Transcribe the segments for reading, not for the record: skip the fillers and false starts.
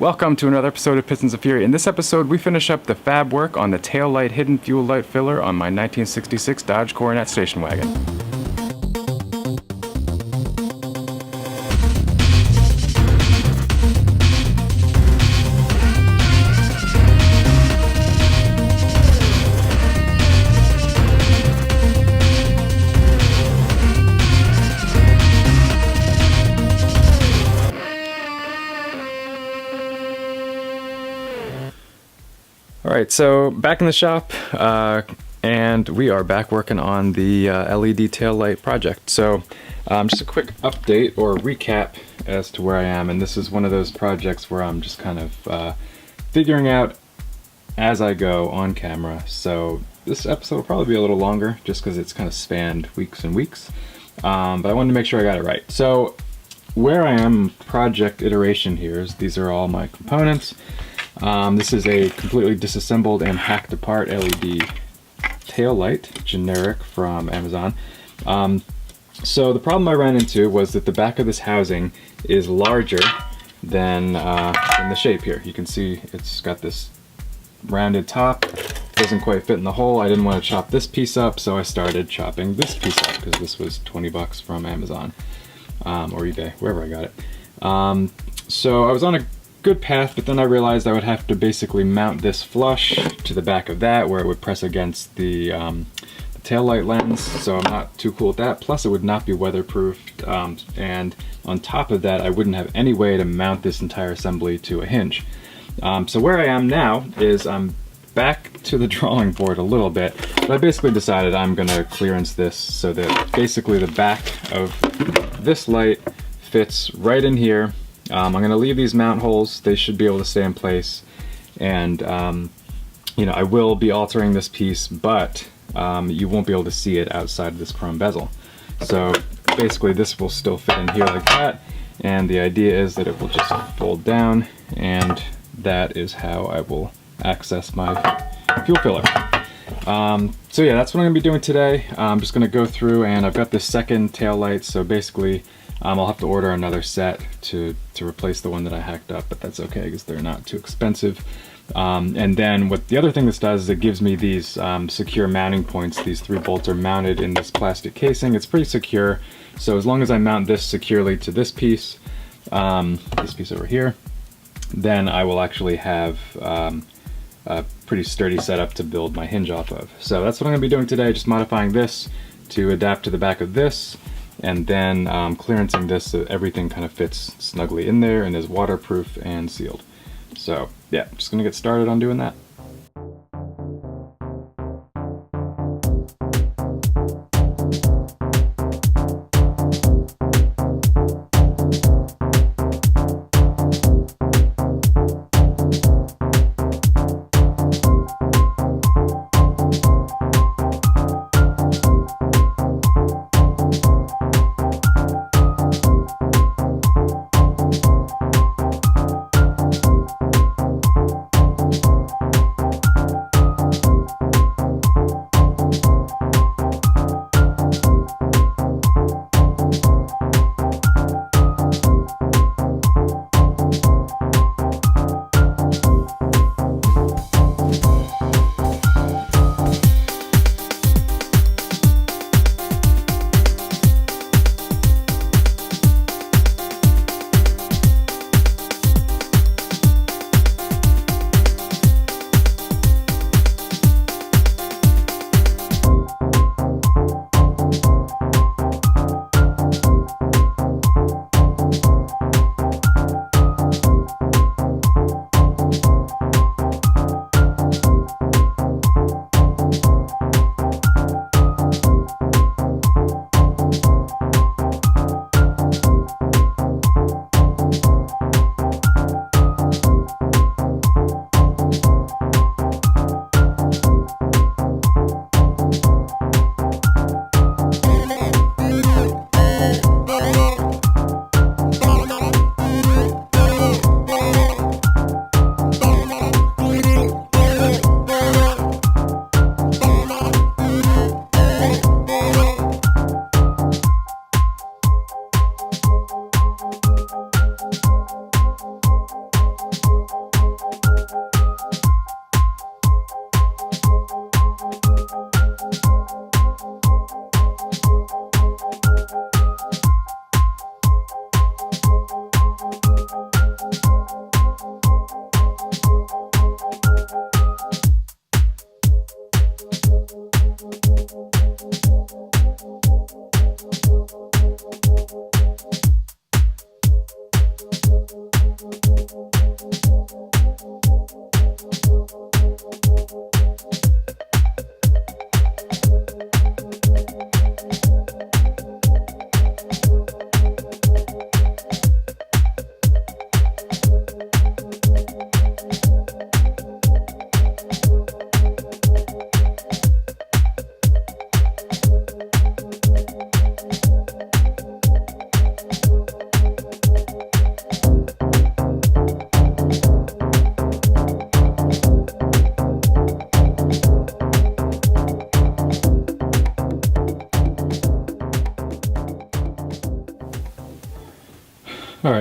Welcome to another episode of Pistons of Fury. In this episode, we finish up the fab work on the tail light hidden fuel light filler on my 1966 Dodge Coronet station wagon. Alright, so back in the shop, and we are back working on the LED tail light project. So just a quick update or recap as to where I am, and this is one of those projects where I'm just kind of figuring out as I go on camera. So this episode will probably be a little longer just because it's kind of spanned weeks and weeks, but I wanted to make sure I got it right. So where I am project iteration here is these are all my components. This is a completely disassembled and hacked apart LED tail light, generic from Amazon. So the problem I ran into was that the back of this housing is larger than the shape here. You can see it's got this rounded top, doesn't quite fit in the hole. I didn't want to chop this piece up, so I started chopping this piece up because this was 20 bucks from Amazon or eBay, wherever I got it. So I was on a good path, but then I realized I would have to basically mount this flush to the back of that where it would press against the tail light lens, so I'm not too cool with that. Plus it would not be weatherproofed, and on top of that I wouldn't have any way to mount this entire assembly to a hinge. So where I am now is I'm back to the drawing board a little bit, but I basically decided I'm gonna clearance this so that basically the back of this light fits right in here. I'm going to leave these mount holes. They should be able to stay in place, and you know, I will be altering this piece, but you won't be able to see it outside of this chrome bezel. So basically this will still fit in here like that, and the idea is that it will just fold down, and that is how I will access my fuel filler. So yeah, that's what I'm going to be doing today. I'm just going to go through, and I've got this second tail light, so basically I'll have to order another set to replace the one that I hacked up, but that's okay because they're not too expensive. And then what the other thing this does is it gives me these secure mounting points. These 3 bolts are mounted in this plastic casing. It's pretty secure, so as long as I mount this securely to this piece over here, then I will actually have a pretty sturdy setup to build my hinge off of. So that's what I'm going to be doing today, just modifying this to adapt to the back of this, and then clearancing this so everything kind of fits snugly in there and is waterproof and sealed. So yeah, just gonna get started on doing that.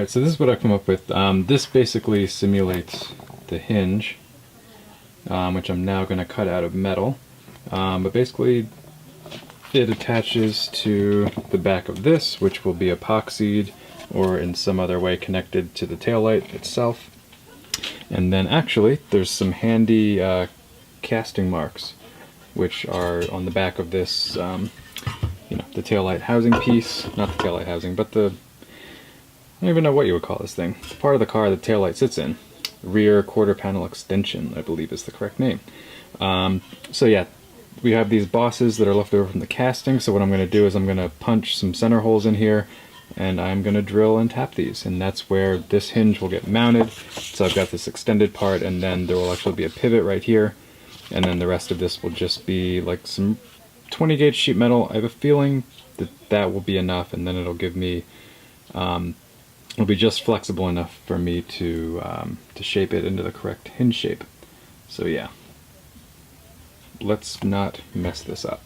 Alright, so this is what I've come up with. This basically simulates the hinge, which I'm now going to cut out of metal. But basically it attaches to the back of this, which will be epoxied or in some other way connected to the taillight itself. And then actually there's some handy casting marks which are on the back of this, you know, the taillight housing piece. Not the taillight housing, but the, I don't even know what you would call this thing. The part of the car the taillight sits in. Rear quarter panel extension, I believe is the correct name. So yeah, we have these bosses that are left over from the casting, so what I'm going to do is I'm going to punch some center holes in here, and I'm going to drill and tap these, and that's where this hinge will get mounted. So I've got this extended part, and then there will actually be a pivot right here, and then the rest of this will just be like some 20 gauge sheet metal. I have a feeling that that will be enough, and then it'll give me, it'll be just flexible enough for me to shape it into the correct hinge shape. So yeah, let's not mess this up.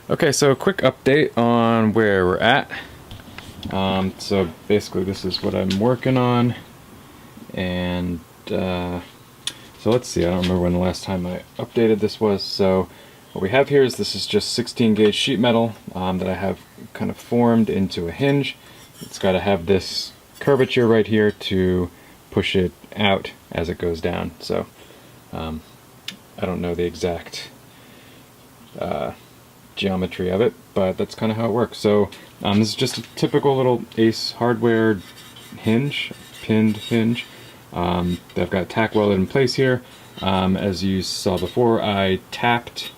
Okay, so a quick update on where we're at. So basically this is what I'm working on, And so let's see, I don't remember when the last time I updated this was. So what we have here is this is just 16 gauge sheet metal that I have kind of formed into a hinge. It's got to have this curvature right here to push it out as it goes down. So I don't know the exact geometry of it, but that's kind of how it works. So this is just a typical little Ace Hardware hinge, pinned hinge. I've got tack welded in place here. As you saw before, I tapped,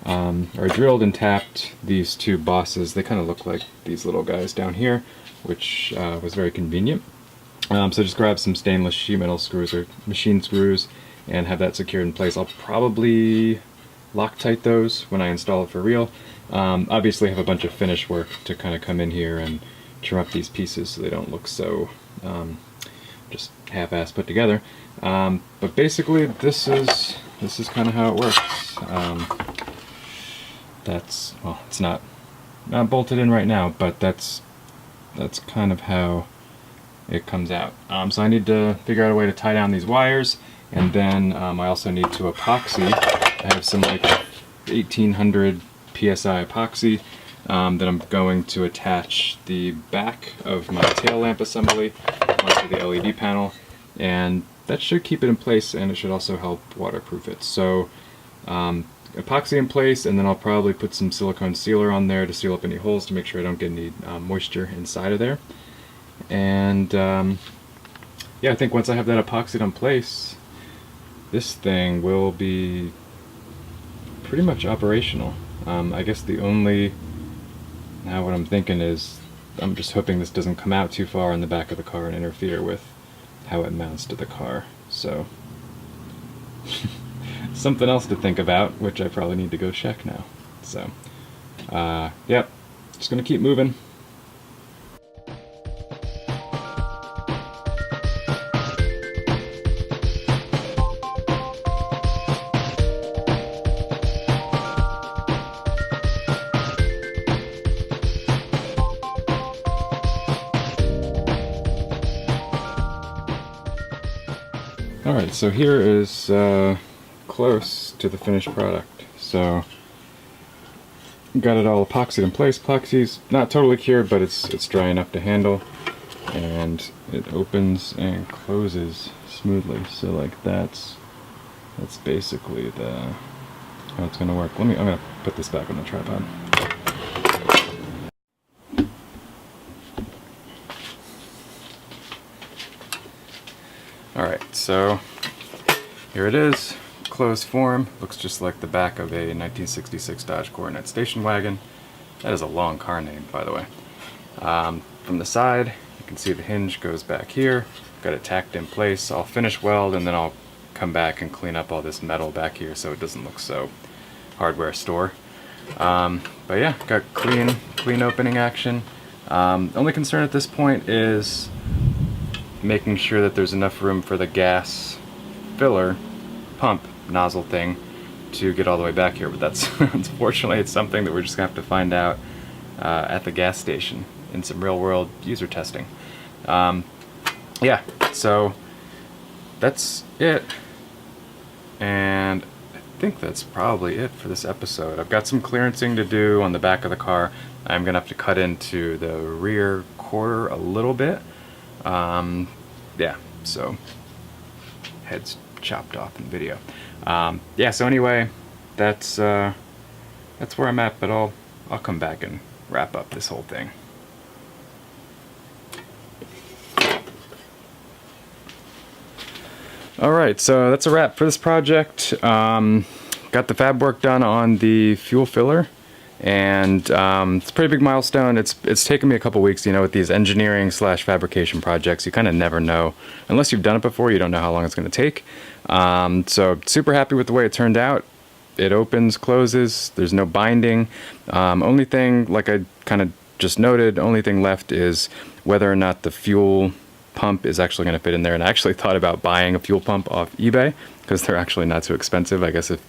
or drilled and tapped these two bosses. They kind of look like these little guys down here, which was very convenient. So just grab some stainless sheet metal screws or machine screws and have that secured in place. I'll probably Loctite those when I install it for real. Obviously I have a bunch of finish work to kind of come in here and trim up these pieces so they don't look so just half-assed put together. But basically this is kind of how it works. That's, well, it's not bolted in right now, but that's kind of how it comes out. So I need to figure out a way to tie down these wires, and then I also need to epoxy. I have some like 1800 PSI epoxy that I'm going to attach the back of my tail lamp assembly onto the LED panel, and that should keep it in place, and it should also help waterproof it. So epoxy in place, and then I'll probably put some silicone sealer on there to seal up any holes to make sure I don't get any moisture inside of there. And yeah, I think once I have that epoxied in place, this thing will be pretty much operational. I guess the only, now what I'm thinking is, I'm just hoping this doesn't come out too far in the back of the car and interfere with how it mounts to the car. So something else to think about, which I probably need to go check now. So yep, just gonna keep moving. Alright, so here is close to the finished product. So got it all epoxied in place. Epoxy's not totally cured, but it's dry enough to handle, and it opens and closes smoothly. So like that's basically how it's gonna work. I'm gonna put this back on the tripod. Alright, so here it is, closed form. Looks just like the back of a 1966 Dodge Coronet station wagon. That is a long car name, by the way. From the side, you can see the hinge goes back here. Got it tacked in place. I'll finish weld, and then I'll come back and clean up all this metal back here so it doesn't look so hardware store. But yeah, got clean opening action. Only concern at this point is making sure that there's enough room for the gas filler pump nozzle thing to get all the way back here, but that's unfortunately it's something that we're just gonna have to find out at the gas station in some real world user testing. Yeah, so that's it, and I think that's probably it for this episode. I've got some clearancing to do on the back of the car. I'm gonna have to cut into the rear quarter a little bit. Yeah, so head's chopped off in video. Yeah, so anyway, that's where I'm at, but I'll come back and wrap up this whole thing. Alright, so that's a wrap for this project. Got the fab work done on the fuel filler, and it's a pretty big milestone. It's taken me a couple weeks, with these engineering / fabrication projects. You kind of never know, unless you've done it before, you don't know how long it's going to take. So super happy with the way it turned out. It opens, closes, there's no binding. Only thing, like I kind of just noted, only thing left is whether or not the fuel pump is actually going to fit in there. And I actually thought about buying a fuel pump off eBay, because they're actually not too expensive. I guess if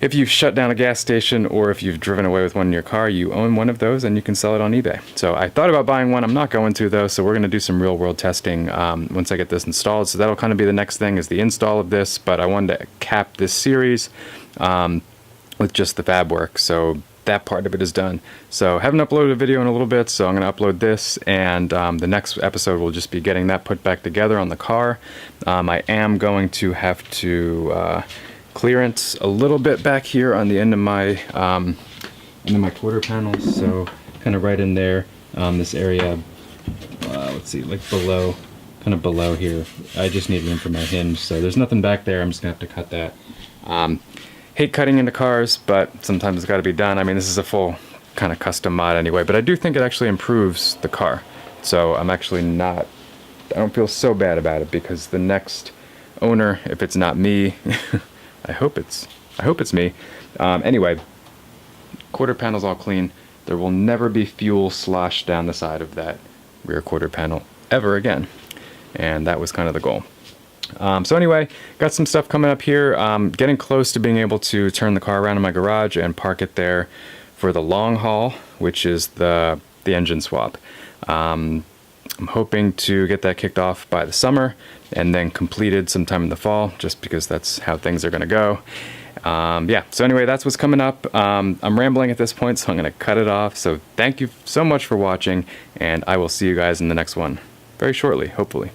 if you've shut down a gas station or if you've driven away with one in your car, you own one of those and you can sell it on eBay. So I thought about buying one. I'm not going to though. So we're going to do some real world testing once I get this installed. So that'll kind of be the next thing, is the install of this. But I wanted to cap this series with just the fab work. So that part of it is done. So I haven't uploaded a video in a little bit, so I'm going to upload this, and the next episode will just be getting that put back together on the car. I am going to have to clearance a little bit back here on the end of my quarter panels, so kind of right in there, this area, let's see, like below, kind of below here. I just need room for my hinge, so there's nothing back there. I'm just gonna have to cut that. Hate cutting into cars, but sometimes it's got to be done. I mean, this is a full kind of custom mod anyway, but I do think it actually improves the car. So I'm actually not, I don't feel so bad about it, because the next owner, if it's not me, I hope it's me. Anyway, quarter panel's all clean. There will never be fuel sloshed down the side of that rear quarter panel ever again. And that was kind of the goal. So anyway, got some stuff coming up here. Getting close to being able to turn the car around in my garage and park it there for the long haul, which is the engine swap. I'm hoping to get that kicked off by the summer and then completed sometime in the fall, just because that's how things are going to go. Yeah, so anyway, that's what's coming up. I'm rambling at this point, so I'm going to cut it off. So thank you so much for watching, and I will see you guys in the next one very shortly, hopefully.